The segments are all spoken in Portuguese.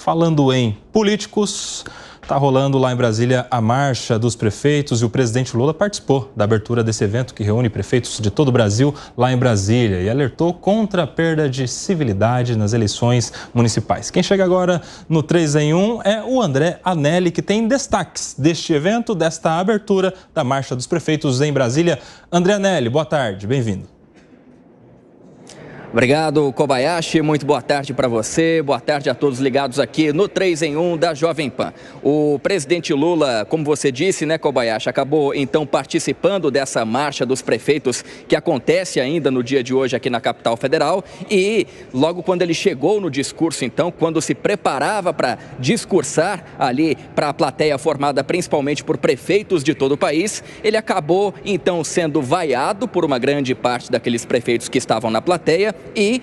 Falando em políticos, está rolando lá em Brasília a Marcha dos Prefeitos e o presidente Lula participou da abertura desse evento que reúne prefeitos de todo o Brasil lá em Brasília e alertou contra a perda de civilidade nas eleições municipais. Quem chega agora no 3 em 1 é o André Anelli, que tem destaques deste evento, desta abertura da Marcha dos Prefeitos em Brasília. André Anelli, boa tarde, bem-vindo. Obrigado, Kobayashi. Muito boa tarde para você. Boa tarde a todos ligados aqui no 3 em 1 da Jovem Pan. O presidente Lula, como você disse, né, Kobayashi, acabou então participando dessa marcha dos prefeitos que acontece ainda no dia de hoje aqui na capital federal. E logo quando ele chegou no discurso, então, quando se preparava para discursar ali para a plateia formada principalmente por prefeitos de todo o país, ele acabou então sendo vaiado por uma grande parte daqueles prefeitos que estavam na plateia. E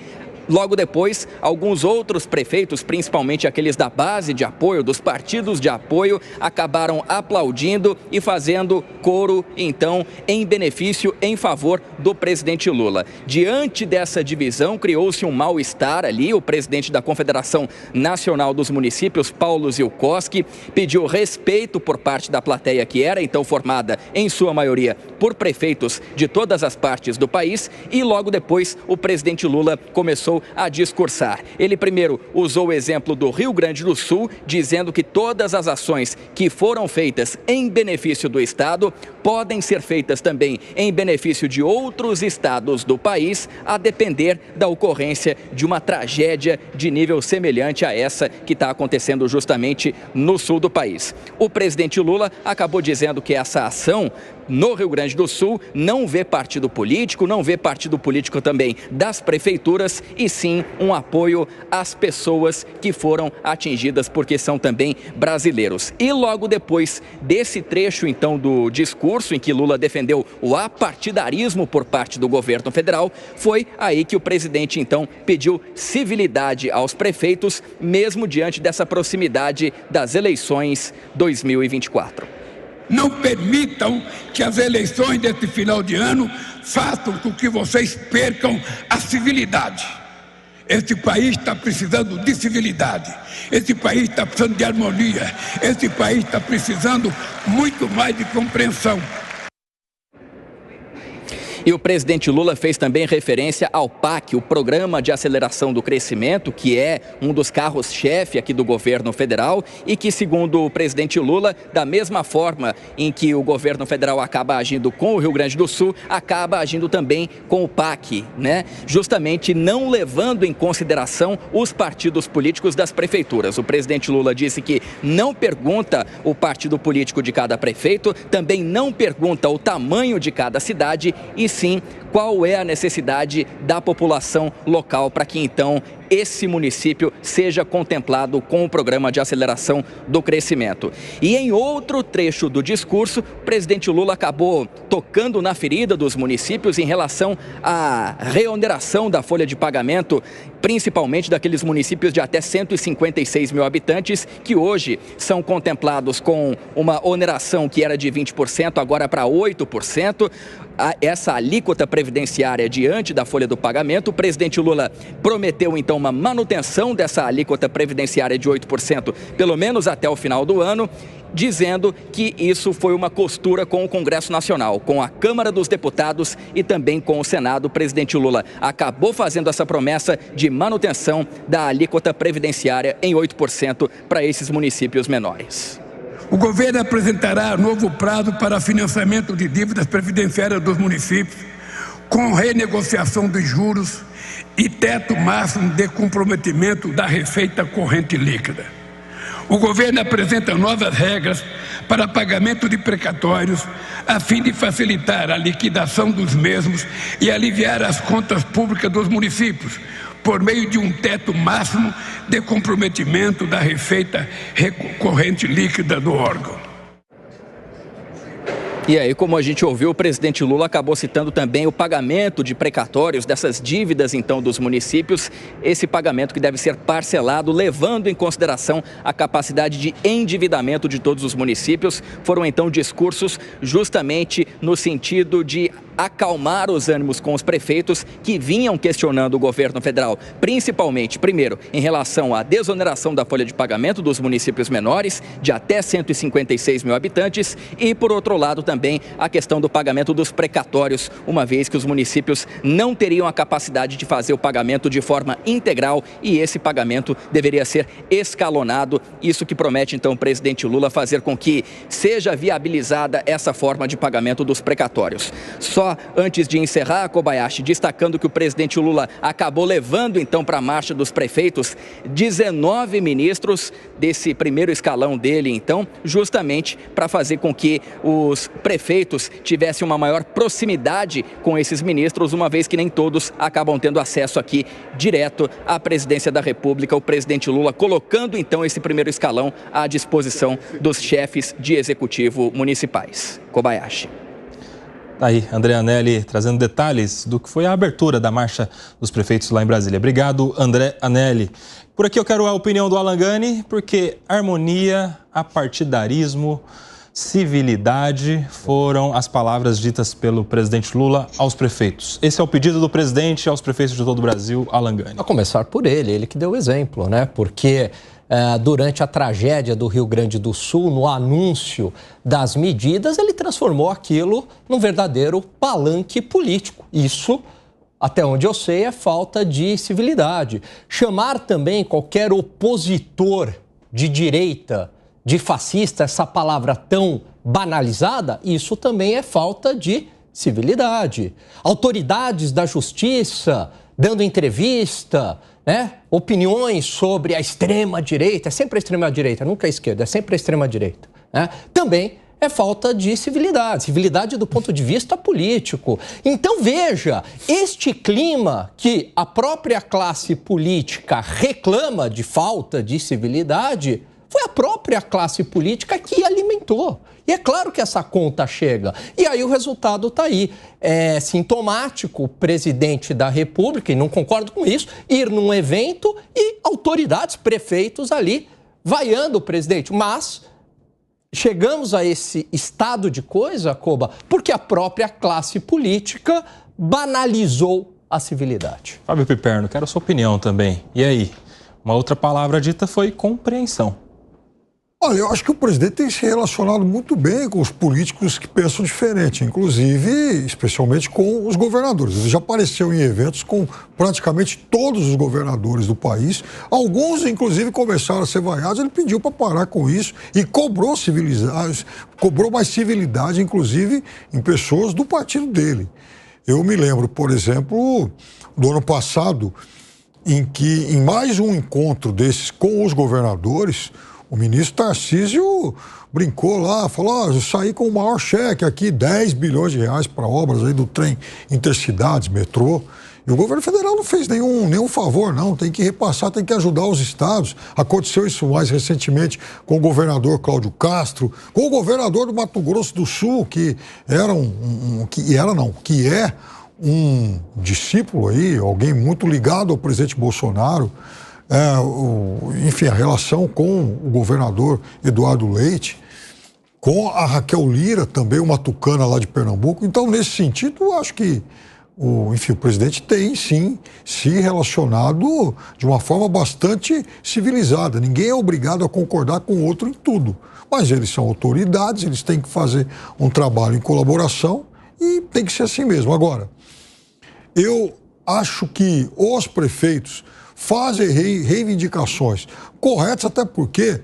logo depois, alguns outros prefeitos, principalmente aqueles da base de apoio, dos partidos de apoio, acabaram aplaudindo e fazendo coro, então, em benefício, em favor do presidente Lula. Diante dessa divisão, criou-se um mal-estar ali. O presidente da Confederação Nacional dos Municípios, Paulo Zilkowski, pediu respeito por parte da plateia, que era então formada, em sua maioria, por prefeitos de todas as partes do país, e logo depois o presidente Lula começou a discursar. Ele primeiro usou o exemplo do Rio Grande do Sul, dizendo que todas as ações que foram feitas em benefício do estado podem ser feitas também em benefício de outros estados do país, a depender da ocorrência de uma tragédia de nível semelhante a essa que está acontecendo justamente no sul do país. O presidente Lula acabou dizendo que essa ação no Rio Grande do Sul não vê partido político, não vê partido político também das prefeituras, e sim um apoio às pessoas que foram atingidas, porque são também brasileiros. E logo depois desse trecho, então, do discurso em que Lula defendeu o apartidarismo por parte do governo federal, foi aí que o presidente, então, pediu civilidade aos prefeitos, mesmo diante dessa proximidade das eleições 2024. Não permitam que as eleições deste final de ano façam com que vocês percam a civilidade. Este país está precisando de civilidade. Este país está precisando de harmonia. Este país está precisando muito mais de compreensão. E o presidente Lula fez também referência ao PAC, o Programa de Aceleração do Crescimento, que é um dos carros-chefe aqui do governo federal e que, segundo o presidente Lula, da mesma forma em que o governo federal acaba agindo com o Rio Grande do Sul, acaba agindo também com o PAC, né? Justamente não levando em consideração os partidos políticos das prefeituras. O presidente Lula disse que não pergunta o partido político de cada prefeito, também não pergunta o tamanho de cada cidade e sim qual é a necessidade da população local para que então esse município seja contemplado com o programa de aceleração do crescimento. E em outro trecho do discurso, o presidente Lula acabou tocando na ferida dos municípios em relação à reoneração da folha de pagamento, principalmente daqueles municípios de até 156 mil habitantes, que hoje são contemplados com uma oneração que era de 20%, agora para 8%. Essa alíquota previdenciária diante da folha do pagamento, o presidente Lula prometeu então uma manutenção dessa alíquota previdenciária de 8%, pelo menos até o final do ano, dizendo que isso foi uma costura com o Congresso Nacional, com a Câmara dos Deputados e também com o Senado. O presidente Lula acabou fazendo essa promessa de manutenção da alíquota previdenciária em 8% para esses municípios menores. O governo apresentará novo prazo para financiamento de dívidas previdenciárias dos municípios, com renegociação dos juros e teto máximo de comprometimento da receita corrente líquida. O governo apresenta novas regras para pagamento de precatórios, a fim de facilitar a liquidação dos mesmos e aliviar as contas públicas dos municípios, por meio de um teto máximo de comprometimento da receita corrente líquida do órgão. E aí, como a gente ouviu, o presidente Lula acabou citando também o pagamento de precatórios dessas dívidas, então, dos municípios. Esse pagamento que deve ser parcelado, levando em consideração a capacidade de endividamento de todos os municípios. Foram, então, discursos justamente no sentido de acalmar os ânimos com os prefeitos que vinham questionando o governo federal, principalmente, primeiro, em relação à desoneração da folha de pagamento dos municípios menores, de até 156 mil habitantes, e, por outro lado, também a questão do pagamento dos precatórios, uma vez que os municípios não teriam a capacidade de fazer o pagamento de forma integral e esse pagamento deveria ser escalonado. Isso que promete, então, o presidente Lula fazer com que seja viabilizada essa forma de pagamento dos precatórios. Só antes de encerrar, Kobayashi, destacando que o presidente Lula acabou levando, então, para a marcha dos prefeitos 19 ministros desse primeiro escalão dele, então, justamente para fazer com que os prefeitos tivessem uma maior proximidade com esses ministros, uma vez que nem todos acabam tendo acesso aqui direto à presidência da República. O presidente Lula colocando, então, esse primeiro escalão à disposição dos chefes de executivo municipais. Kobayashi. Tá aí, André Anelli trazendo detalhes do que foi a abertura da marcha dos prefeitos lá em Brasília. Obrigado, André Anelli. Por aqui eu quero a opinião do Alan Gani, porque harmonia, apartidarismo, civilidade foram as palavras ditas pelo presidente Lula aos prefeitos. Esse é o pedido do presidente aos prefeitos de todo o Brasil, Alan Gani. A começar por ele que deu o exemplo, né? Porque durante a tragédia do Rio Grande do Sul, no anúncio das medidas, ele transformou aquilo num verdadeiro palanque político. Isso, até onde eu sei, é falta de civilidade. Chamar também qualquer opositor de direita de fascista, essa palavra tão banalizada, isso também é falta de civilidade. Autoridades da justiça dando entrevista, né? Opiniões sobre a extrema-direita, é sempre a extrema-direita, nunca a esquerda, é sempre a extrema-direita, né? Também é falta de civilidade do ponto de vista político. Então veja, este clima que a própria classe política reclama de falta de civilidade, foi a própria classe política que alimentou. E é claro que essa conta chega. E aí o resultado está aí. É sintomático o presidente da República, e não concordo com isso, ir num evento e autoridades, prefeitos ali, vaiando o presidente. Mas chegamos a esse estado de coisa, Koba, porque a própria classe política banalizou a civilidade. Fábio Piperno, quero a sua opinião também. E aí? Uma outra palavra dita foi compreensão. Olha, eu acho que o presidente tem se relacionado muito bem com os políticos que pensam diferente, inclusive, especialmente com os governadores. Ele já apareceu em eventos com praticamente todos os governadores do país. Alguns, inclusive, começaram a ser vaiados. Ele pediu para parar com isso e cobrou mais civilidade, inclusive, em pessoas do partido dele. Eu me lembro, por exemplo, do ano passado, em que, em mais um encontro desses com os governadores, o ministro Tarcísio brincou lá, falou, eu saí com o maior cheque aqui, 10 bilhões de reais para obras aí do trem intercidades, metrô. E o governo federal não fez nenhum favor, não. Tem que repassar, tem que ajudar os estados. Aconteceu isso mais recentemente com o governador Cláudio Castro, com o governador do Mato Grosso do Sul, que era que é um discípulo aí, alguém muito ligado ao presidente Bolsonaro. Enfim, a relação com o governador Eduardo Leite, com a Raquel Lira, também uma tucana lá de Pernambuco. Então, nesse sentido, eu acho que o presidente tem, sim, se relacionado de uma forma bastante civilizada. Ninguém é obrigado a concordar com o outro em tudo. Mas eles são autoridades, eles têm que fazer um trabalho em colaboração e tem que ser assim mesmo. Agora, eu acho que os prefeitos fazem reivindicações corretas, até porque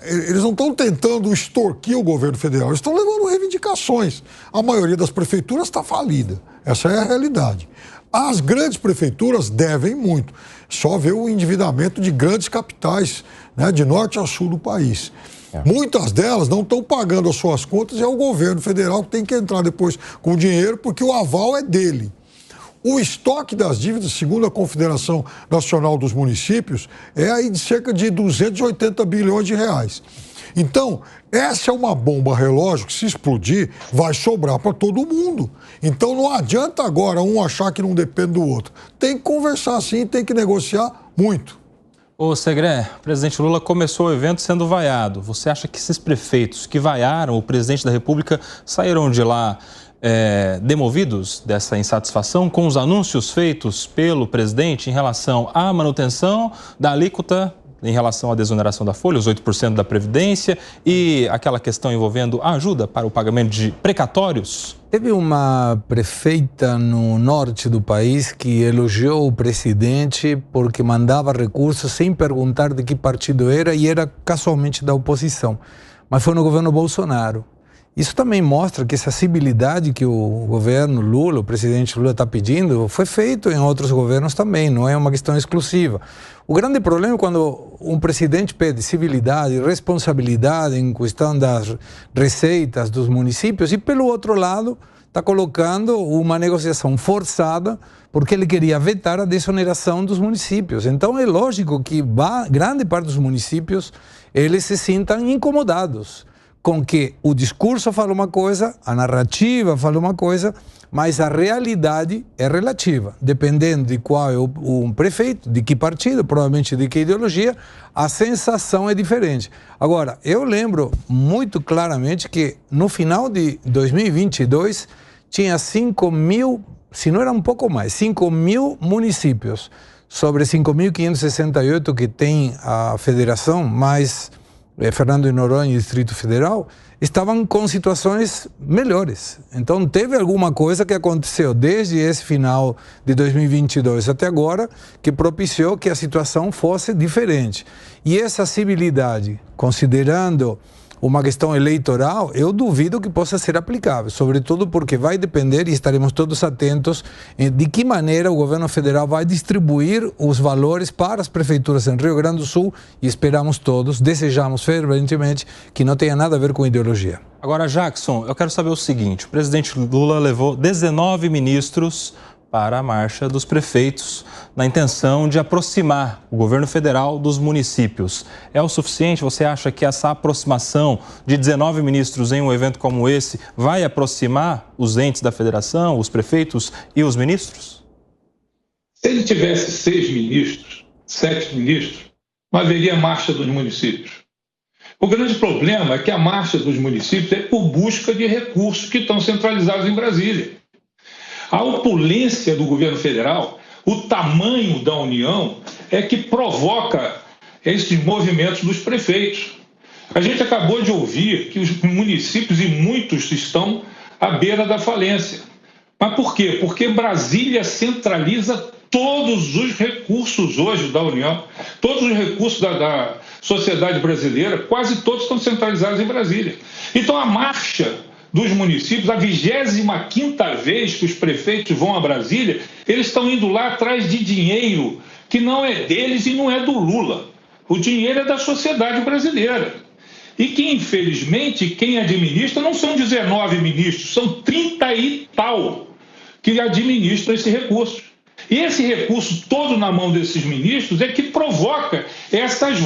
eles não estão tentando extorquir o governo federal, eles estão levando reivindicações. A maioria das prefeituras está falida, essa é a realidade. As grandes prefeituras devem muito, só ver o endividamento de grandes capitais, né, de norte a sul do país. Muitas delas não estão pagando as suas contas e é o governo federal que tem que entrar depois com o dinheiro, porque o aval é dele. O estoque das dívidas, segundo a Confederação Nacional dos Municípios, é aí de cerca de 280 bilhões de reais. Então, essa é uma bomba relógio que, se explodir, vai sobrar para todo mundo. Então, não adianta agora um achar que não depende do outro. Tem que conversar sim, tem que negociar muito. Ô Segré, o presidente Lula começou o evento sendo vaiado. Você acha que esses prefeitos que vaiaram o presidente da República saíram de lá demovidos dessa insatisfação com os anúncios feitos pelo presidente em relação à manutenção da alíquota em relação à desoneração da folha, os 8% da Previdência e aquela questão envolvendo a ajuda para o pagamento de precatórios? Teve uma prefeita no norte do país que elogiou o presidente porque mandava recursos sem perguntar de que partido era e era casualmente da oposição. Mas foi no governo Bolsonaro. Isso também mostra que essa civilidade que o governo Lula, o presidente Lula está pedindo, foi feito em outros governos também, não é uma questão exclusiva. O grande problema é quando um presidente pede civilidade, responsabilidade em questão das receitas dos municípios e, pelo outro lado, está colocando uma negociação forçada porque ele queria vetar a desoneração dos municípios. Então é lógico que grande parte dos municípios eles se sintam incomodados com que o discurso fala uma coisa, a narrativa fala uma coisa, mas a realidade é relativa. Dependendo de qual é o prefeito, de que partido, provavelmente de que ideologia, a sensação é diferente. Agora, eu lembro muito claramente que no final de 2022 tinha 5 mil, se não era um pouco mais, 5 mil municípios, sobre 5.568 que tem a federação, mais Fernando de Noronha e Distrito Federal, estavam com situações melhores. Então teve alguma coisa que aconteceu desde esse final de 2022 até agora que propiciou que a situação fosse diferente. E essa civilidade, considerando uma questão eleitoral, eu duvido que possa ser aplicável, sobretudo porque vai depender, e estaremos todos atentos, de que maneira o governo federal vai distribuir os valores para as prefeituras em Rio Grande do Sul e esperamos todos, desejamos ferventemente que não tenha nada a ver com ideologia. Agora, Jackson, eu quero saber o seguinte, o presidente Lula levou 19 ministros para a Marcha dos Prefeitos, na intenção de aproximar o governo federal dos municípios. É o suficiente? Você acha que essa aproximação de 19 ministros em um evento como esse vai aproximar os entes da federação, os prefeitos e os ministros? Se ele tivesse 6 ministros, 7 ministros, não haveria Marcha dos Municípios. O grande problema é que a Marcha dos Municípios é por busca de recursos que estão centralizados em Brasília. A opulência do governo federal, o tamanho da União, é que provoca esses movimentos dos prefeitos. A gente acabou de ouvir que os municípios, e muitos, estão à beira da falência. Mas por quê? Porque Brasília centraliza todos os recursos hoje da União, todos os recursos da sociedade brasileira, quase todos estão centralizados em Brasília. Então a marcha dos municípios, a 25ª vez que os prefeitos vão a Brasília, eles estão indo lá atrás de dinheiro que não é deles e não é do Lula. O dinheiro é da sociedade brasileira. E que, infelizmente, quem administra não são 19 ministros, são 30 e tal que administram esse recurso. E esse recurso todo na mão desses ministros é que provoca essas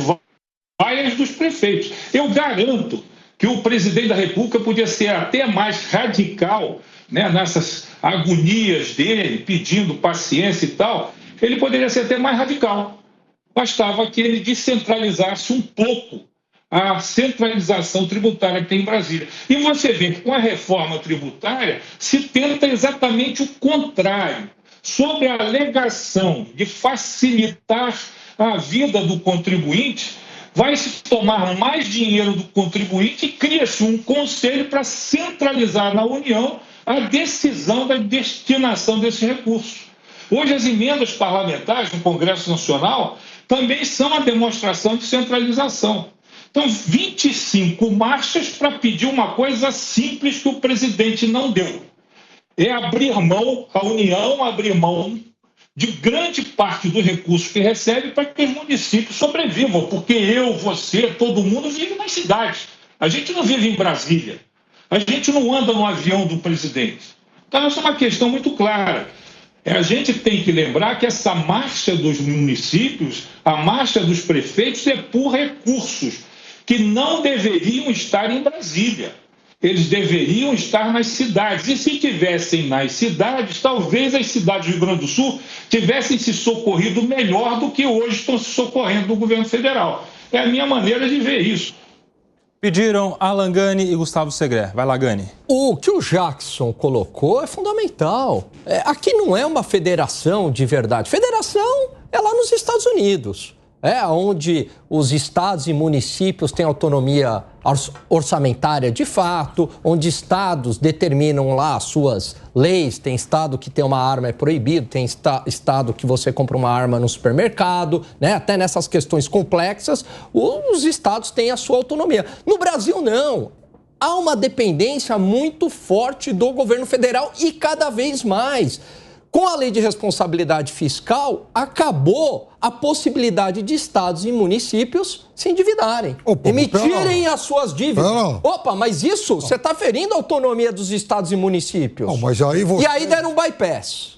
vaias dos prefeitos. Eu garanto que o presidente da República podia ser até mais radical, né, nessas agonias dele, pedindo paciência e tal, ele poderia ser até mais radical. Bastava que ele descentralizasse um pouco a centralização tributária que tem em Brasília. E você vê que com a reforma tributária se tenta exatamente o contrário, sob a alegação de facilitar a vida do contribuinte. Vai se tomar mais dinheiro do contribuinte e cria-se um conselho para centralizar na União a decisão da destinação desses recursos. Hoje, as emendas parlamentares no Congresso Nacional também são a demonstração de centralização. Então, 25 marchas para pedir uma coisa simples que o presidente não deu. É abrir mão, a União abrir mão de grande parte do recurso que recebe para que os municípios sobrevivam, porque eu, você, todo mundo vive nas cidades. A gente não vive em Brasília. A gente não anda no avião do presidente. Então, essa é uma questão muito clara. A gente tem que lembrar que essa marcha dos municípios, a marcha dos prefeitos, é por recursos que não deveriam estar em Brasília. Eles deveriam estar nas cidades. E se estivessem nas cidades, talvez as cidades do Rio Grande do Sul tivessem se socorrido melhor do que hoje estão se socorrendo do governo federal. É a minha maneira de ver isso. Pediram Alan Gani e Gustavo Segré. Vai lá, Gani. O que o Jackson colocou é fundamental. Aqui não é uma federação de verdade. Federação é lá nos Estados Unidos. Onde os estados e municípios têm autonomia orçamentária de fato, onde estados determinam lá as suas leis. Tem estado que ter uma arma é proibido, tem estado que você compra uma arma no supermercado, né? Até nessas questões complexas, os estados têm a sua autonomia. No Brasil, não. Há uma dependência muito forte do governo federal e cada vez mais. Com a lei de responsabilidade fiscal, acabou a possibilidade de estados e municípios se endividarem, emitirem as suas dívidas. Opa, mas isso, você está ferindo a autonomia dos estados e municípios. Não, mas aí você... E aí deram um bypass.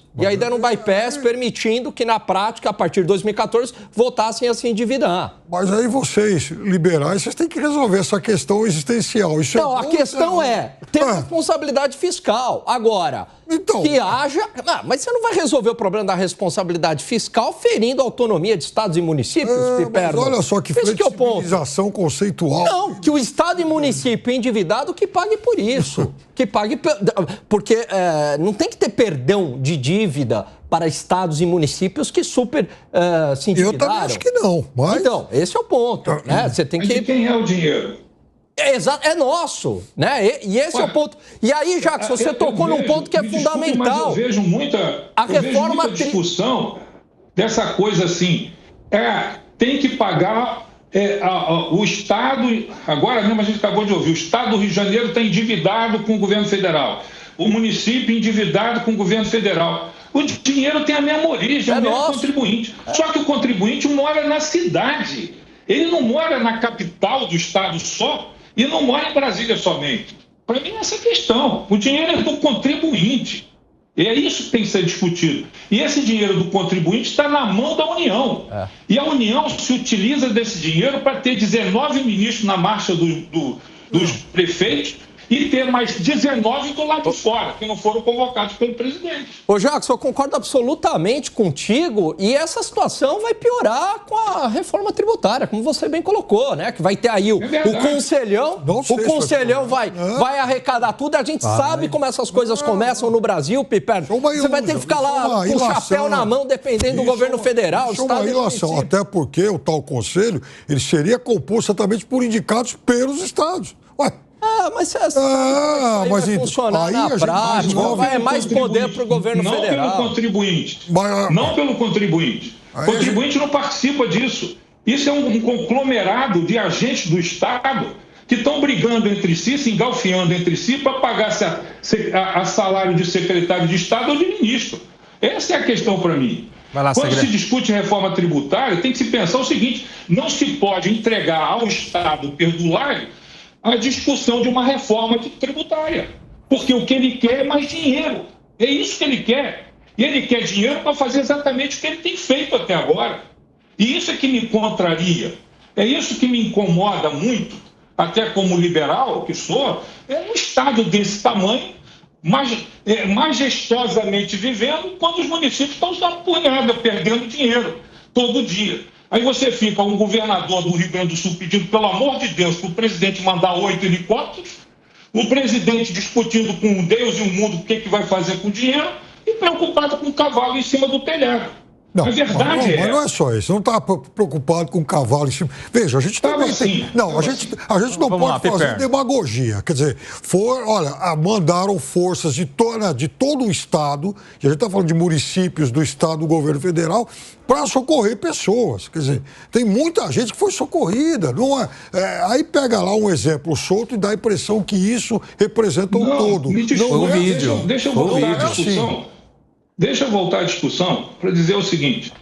Permitindo que, na prática, a partir de 2014, voltassem a se endividar. Mas aí vocês, liberais, vocês têm que resolver essa questão existencial. Isso não, a questão é ter responsabilidade fiscal. Agora, então, que haja... mas você não vai resolver o problema da responsabilidade fiscal ferindo a autonomia de estados e municípios, mas olha só que flexibilização conceitual. Não, que o estado e município endividado que pague por isso. Porque não tem que ter perdão de dívida para estados e municípios que super se endividaram. Eu também acho que não, mas... Então, esse é o ponto, né? Você tem que... De quem é o dinheiro? É nosso, né? E esse é o ponto. E aí, Jackson, você tocou num ponto que é fundamental. Mas eu vejo muita discussão dessa coisa assim. Tem que pagar o Estado. Agora mesmo a gente acabou de ouvir. O Estado do Rio de Janeiro está endividado com o governo federal. O município endividado com o governo federal. O dinheiro tem a mesma origem, é o mesmo contribuinte. Só que o contribuinte mora na cidade. Ele não mora na capital do Estado só. E não mora em Brasília somente. Para mim, essa é a questão. O dinheiro é do contribuinte. E é isso que tem que ser discutido. E esse dinheiro do contribuinte está na mão da União. E a União se utiliza desse dinheiro para ter 19 ministros na marcha dos prefeitos e ter mais 19 do lado de fora, que não foram convocados pelo presidente. Ô, Jackson, eu concordo absolutamente contigo e essa situação vai piorar com a reforma tributária, como você bem colocou, né? Que vai ter aí o conselhão, vai arrecadar tudo, a gente sabe como essas coisas começam no Brasil, Piper. Você vai ter que ficar lá com o chapéu na mão, dependendo do governo federal, Estado e município. Até porque o tal conselho, ele seria composto exatamente por indicados pelos estados. Ué, mas vai funcionar na prática, é mais poder para o governo federal. Não pelo contribuinte. Não pelo contribuinte. O contribuinte não participa disso. Isso é um conglomerado de agentes do Estado que estão brigando entre si, se engalfiando entre si para pagar a salário de secretário de Estado ou de ministro. Essa é a questão para mim. Quando se discute reforma tributária, tem que se pensar o seguinte: não se pode entregar ao Estado perdulário a discussão de uma reforma tributária. Porque o que ele quer é mais dinheiro. É isso que ele quer. E ele quer dinheiro para fazer exatamente o que ele tem feito até agora. E isso é que me contraria. É isso que me incomoda muito, até como liberal que sou, é um Estado desse tamanho, majestosamente vivendo, quando os municípios estão só punhada, perdendo dinheiro todo dia. Aí você fica um governador do Rio Grande do Sul pedindo, pelo amor de Deus, para o presidente mandar 8 helicópteros, o presidente discutindo com Deus e o mundo o que vai fazer com o dinheiro e preocupado com o cavalo em cima do telhado. Não, a verdade mas não é só isso. Não está preocupado com o cavalo em cima. Veja, a gente também tem... Não, a gente não pode fazer demagogia. Quer dizer, mandaram forças de todo o Estado, e a gente está falando de municípios do Estado, do governo federal, para socorrer pessoas. Quer dizer, tem muita gente que foi socorrida. Não é? Aí pega lá um exemplo solto e dá a impressão que isso representa um todo. Deixa eu voltar à discussão. Deixa eu voltar à discussão para dizer o seguinte: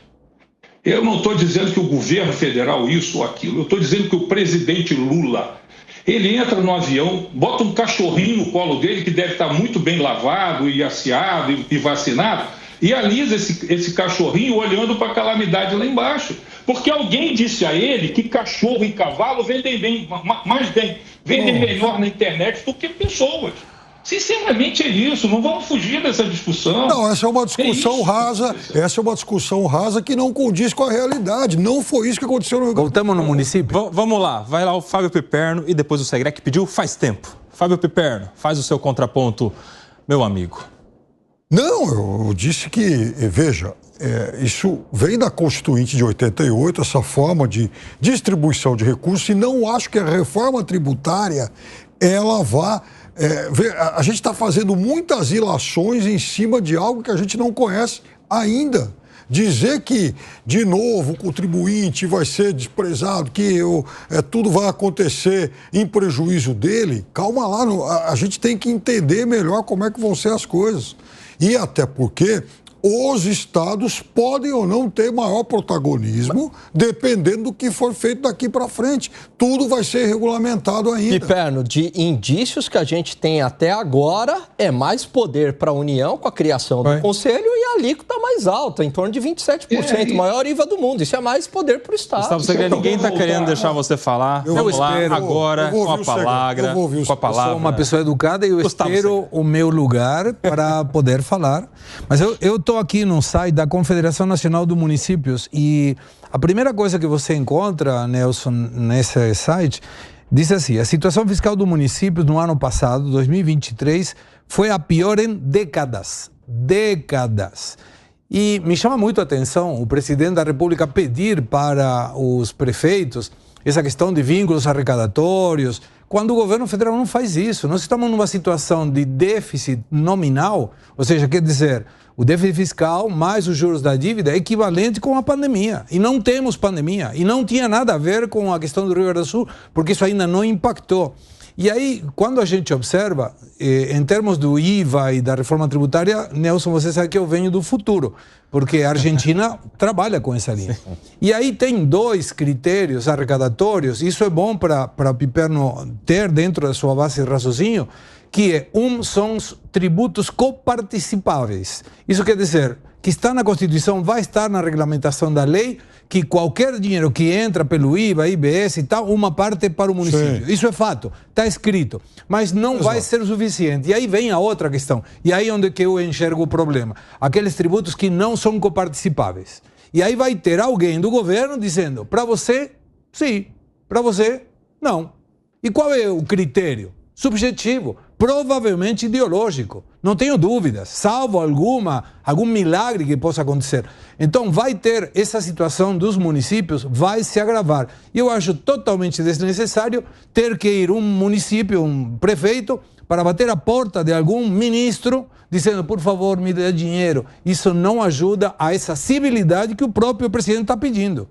eu não estou dizendo que o governo federal isso ou aquilo, eu estou dizendo que o presidente Lula, ele entra no avião, bota um cachorrinho no colo dele, que deve estar muito bem lavado e asseado e vacinado, e alisa esse cachorrinho olhando para a calamidade lá embaixo. Porque alguém disse a ele que cachorro e cavalo vendem melhor na internet do que pessoas. Sinceramente é isso, não vamos fugir dessa discussão. Não, essa é uma discussão rasa, que não condiz com a realidade. Não foi isso que aconteceu no Rio Grande do Sul. Voltamos no município? Vamos lá, vai lá o Fábio Piperno e depois o Segré, que pediu faz tempo. Fábio Piperno, faz o seu contraponto, meu amigo. Não, eu disse que, veja, isso vem da Constituinte de 88, essa forma de distribuição de recursos, e não acho que a reforma tributária, ela vá... a gente está fazendo muitas ilações em cima de algo que a gente não conhece ainda. Dizer que, de novo, o contribuinte vai ser desprezado, que tudo vai acontecer em prejuízo dele, calma lá, a gente tem que entender melhor como é que vão ser as coisas. E até porque os estados podem ou não ter maior protagonismo, dependendo do que for feito daqui para frente. Tudo vai ser regulamentado ainda. Piperno, de indícios que a gente tem até agora, é mais poder para a União com a criação do Conselho e a alíquota mais alta, em torno de 27%, maior IVA do mundo. Isso é mais poder para o Estado. Gustavo Segré, ninguém está querendo deixar você falar. Vamos lá, agora, com a palavra. Eu sou uma pessoa educada e eu espero o meu lugar para poder falar. Mas eu estou aqui no site da Confederação Nacional dos Municípios e a primeira coisa que você encontra, Nelson, nesse site, diz assim: a situação fiscal do município no ano passado, 2023, foi a pior em décadas. E me chama muito a atenção o presidente da República pedir para os prefeitos essa questão de vínculos arrecadatórios, quando o governo federal não faz isso. Nós estamos numa situação de déficit nominal, ou seja, quer dizer, o déficit fiscal mais os juros da dívida é equivalente com a pandemia. E não temos pandemia. E não tinha nada a ver com a questão do Rio Grande do Sul, porque isso ainda não impactou. E aí, quando a gente observa, em termos do IVA e da reforma tributária, Nelson, você sabe que eu venho do futuro, porque a Argentina trabalha com essa linha. E aí tem 2 critérios arrecadatórios, isso é bom para o Piperno ter dentro da sua base de raciocínio, que são os tributos coparticipáveis. Isso quer dizer que está na Constituição, vai estar na regulamentação da lei, que qualquer dinheiro que entra pelo IVA, IBS e tal, uma parte é para o município. Sim. Isso é fato, está escrito. Mas não vai ser o suficiente. E aí vem a outra questão. E aí onde que eu enxergo o problema. Aqueles tributos que não são coparticipáveis. E aí vai ter alguém do governo dizendo, para você, sim. Para você, não. E qual é o critério? Subjetivo, provavelmente ideológico. Não tenho dúvidas, salvo algum milagre que possa acontecer. Então vai ter essa situação dos municípios, vai se agravar. E eu acho totalmente desnecessário ter que ir um município, um prefeito, para bater a porta de algum ministro, dizendo, por favor, me dê dinheiro. Isso não ajuda a essa civilidade que o próprio presidente está pedindo.